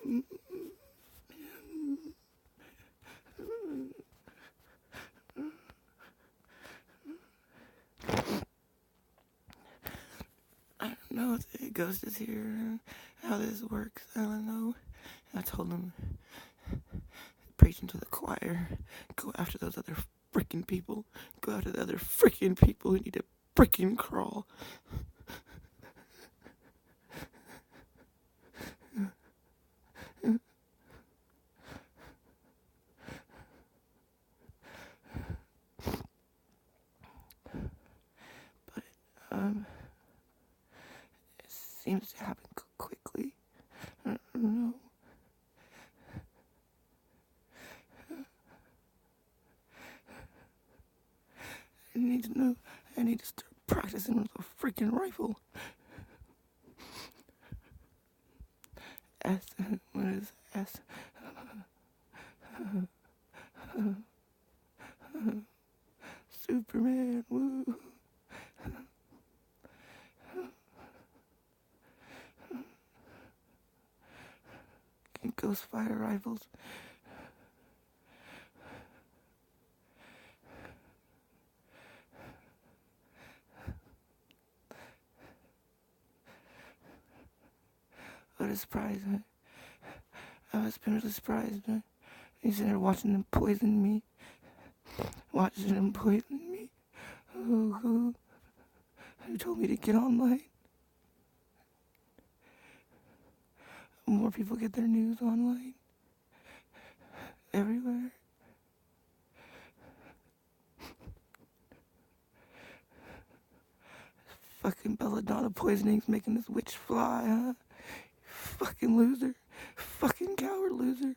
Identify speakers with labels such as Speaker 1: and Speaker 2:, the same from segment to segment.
Speaker 1: I don't know if the ghost is here, how this works. I don't know. I told him, preaching to the choir, go after those other freaking people. Go after the other freaking people who need to freaking crawl. But it seems to happen quickly. I don't know. I need to know. I need to start practicing with a freaking rifle. S. What is S? Superman. Woo. Ghost fire rifles. What a surprise. I was been really surprised. He's in there watching them poison me. Watching them poison me. Who told me to get online? More people get their news online. Everywhere. Fucking belladonna poisoning's making this witch fly, huh? Fucking loser. Fucking coward loser.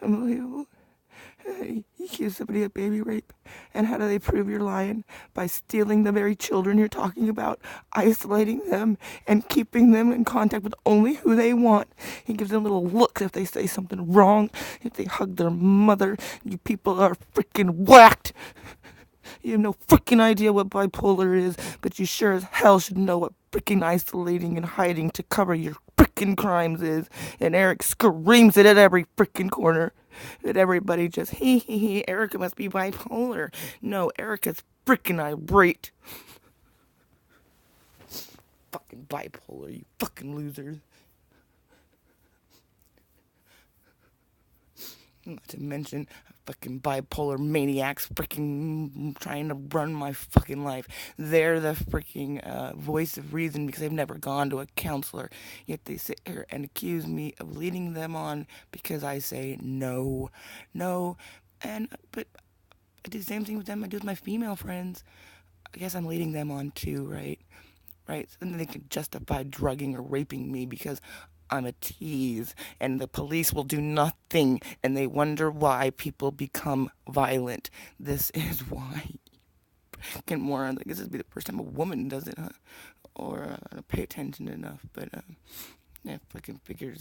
Speaker 1: Unbelievable. You accuse somebody of baby rape, and how do they prove you're lying? By stealing the very children you're talking about, isolating them, and keeping them in contact with only who they want. He gives them little looks if they say something wrong, if they hug their mother. You people are freaking whacked. You have no freaking idea what bipolar is, but you sure as hell should know what freaking isolating and hiding to cover your freaking crimes is. And Eric screams it at every freaking corner. That everybody just, Erica must be bipolar. No, Erica's freaking irate. Fucking bipolar, you fucking losers. Not to mention fucking bipolar maniacs freaking trying to run my fucking life. They're the freaking voice of reason because they've never gone to a counselor. Yet they sit here and accuse me of leading them on because I say no. But I do the same thing with them I do with my female friends. I guess I'm leading them on too, right? Right? So then they can justify drugging or raping me because I'm a tease, and the police will do nothing, and they wonder why people become violent. This is why. Get more. I guess this would be the first time a woman does it, huh? Or I don't pay attention enough, but yeah, fucking figures.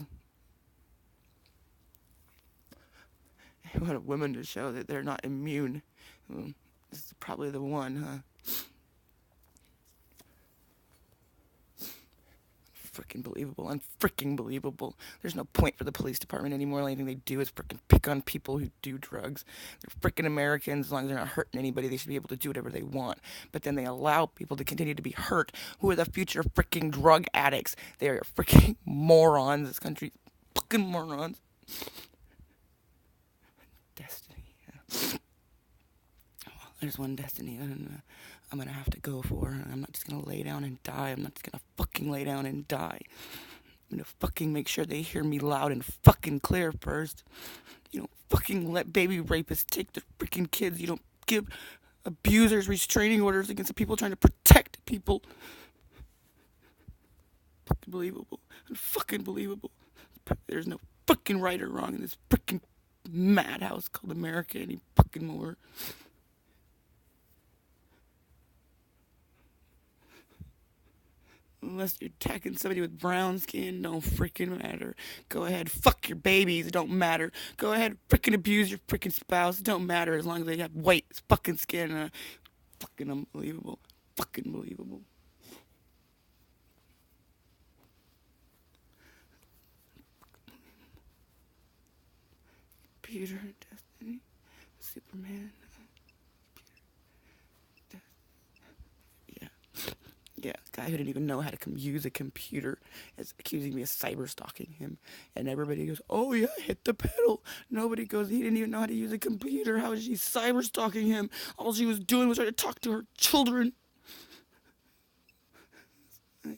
Speaker 1: I want a woman to show that they're not immune. This is probably the one, huh? Freaking believable. Unfreaking believable. There's no point for the police department anymore. The only thing they do is freaking pick on people who do drugs. They're freaking Americans. As long as they're not hurting anybody, they should be able to do whatever they want. But then they allow people to continue to be hurt who are the future freaking drug addicts. They are freaking morons. This country, fucking morons. Destiny. Yeah. Well, there's one destiny I'm gonna have to go for. I'm not just gonna lay down and die. I'm not just gonna fucking lay down and die. I'm gonna fucking make sure they hear me loud and fucking clear first. You don't fucking let baby rapists take their freaking kids. You don't give abusers restraining orders against the people trying to protect people. Fucking believable. Fucking believable. There's no fucking right or wrong in this freaking madhouse called America any fucking more. Unless you're attacking somebody with brown skin, don't freaking matter. Go ahead, fuck your babies, it don't matter. Go ahead, freaking abuse your freaking spouse, it don't matter as long as they have white fucking skin. Fucking unbelievable. Fucking believable. Peter, Destiny, Superman. Yeah. Yeah, guy who didn't even know how to use a computer is accusing me of cyber stalking him. And everybody goes, oh yeah, hit the pedal. Nobody goes, he didn't even know how to use a computer. How is she cyber stalking him? All she was doing was trying to talk to her children.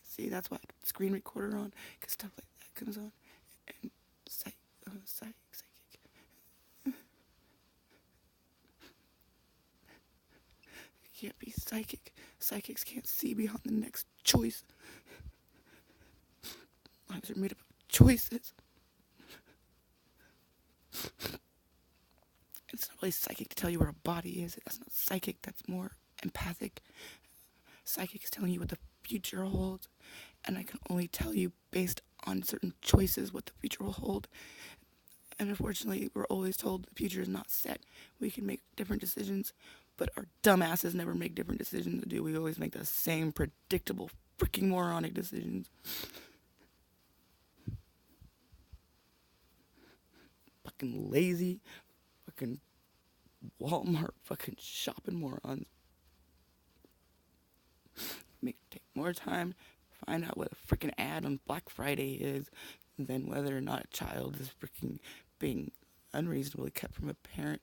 Speaker 1: See, that's why I put the screen recorder on, because stuff like that comes on. And psychic. You can't be psychic. Psychics can't see beyond the next choice. Lives are made up of choices. It's not really psychic to tell you where a body is. That's not psychic. That's more empathic. Psychic is telling you what the future holds. And I can only tell you based on certain choices what the future will hold. And unfortunately, we're always told the future is not set. We can make different decisions, but our dumbasses never make different decisions, do we? Always make the same predictable, freaking moronic decisions. Fucking lazy, fucking Walmart fucking shopping morons. Take more time to find out what a freaking ad on Black Friday is than whether or not a child is freaking being unreasonably kept from a parent.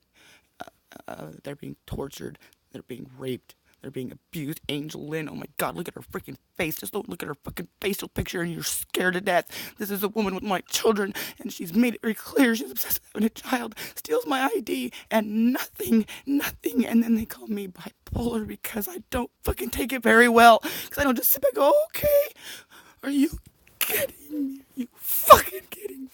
Speaker 1: They're being tortured. They're being raped. They're being abused. Angel Lynn, oh my god, look at her freaking face. Just don't look at her fucking facial picture and you're scared to death. This is a woman with my children, and she's made it very clear she's obsessed with having a child. Steals my ID, and nothing. And then they call me bipolar because I don't fucking take it very well. Because I don't just sit back and go, okay, are you kidding me? Are you fucking kidding me?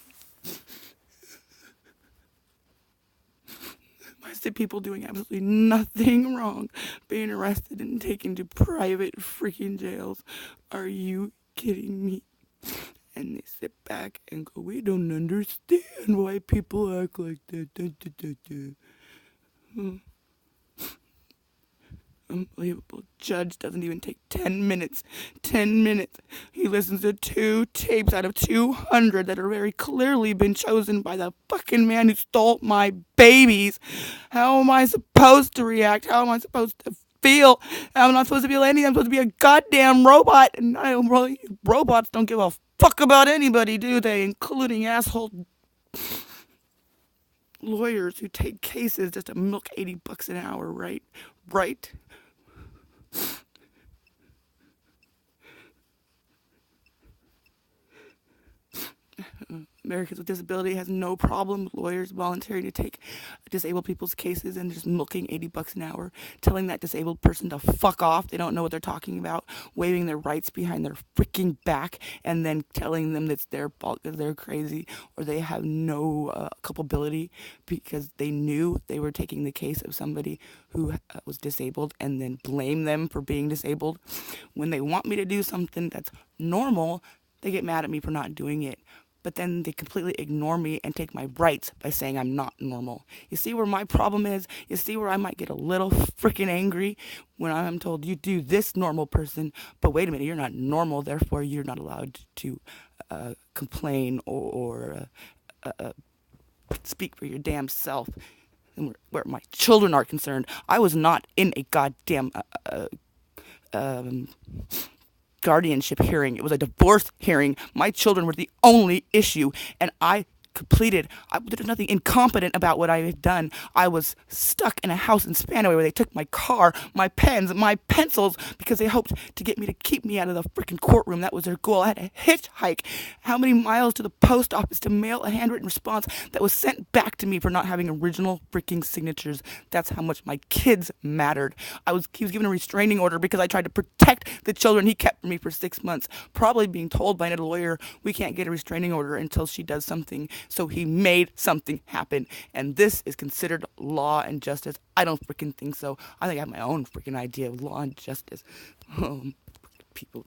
Speaker 1: I see people doing absolutely nothing wrong, being arrested and taken to private freaking jails. Are you kidding me? And they sit back and go, we don't understand why people act like that. Unbelievable. Judge doesn't even take 10 minutes. 10 minutes. He listens to 2 tapes out of 200 that are very clearly been chosen by the fucking man who stole my babies. How am I supposed to react? How am I supposed to feel? I'm not supposed to feel anything. I'm supposed to be a goddamn robot. And robots don't give a fuck about anybody, do they? Including asshole lawyers who take cases just to milk $80 an hour, right? Right? Americans with Disability has no problem with lawyers volunteering to take disabled people's cases and just milking $80 an hour, telling that disabled person to fuck off. They don't know what they're talking about, waving their rights behind their freaking back, and then telling them that's their fault because they're crazy or they have no culpability because they knew they were taking the case of somebody who was disabled and then blame them for being disabled. When they want me to do something that's normal, they get mad at me for not doing it. But then they completely ignore me and take my rights by saying I'm not normal. You see where my problem is? You see where I might get a little freaking angry when I'm told you do this, normal person, but wait a minute, you're not normal, therefore you're not allowed to complain or speak for your damn self. And where my children are concerned, I was not in a goddamn guardianship hearing. It was a divorce hearing. My children were the only issue, and there's nothing incompetent about what I had done. I was stuck in a house in Spanaway where they took my car, my pens, my pencils, because they hoped to get me to keep me out of the freaking courtroom. That was their goal. I had to hitchhike how many miles to the post office to mail a handwritten response that was sent back to me for not having original freaking signatures. That's how much my kids mattered. He was given a restraining order because I tried to protect the children he kept from me for 6 months, probably being told by a lawyer, we can't get a restraining order until she does something. So he made something happen. And this is considered law and justice. I don't freaking think so. I think I have my own freaking idea of law and justice. People.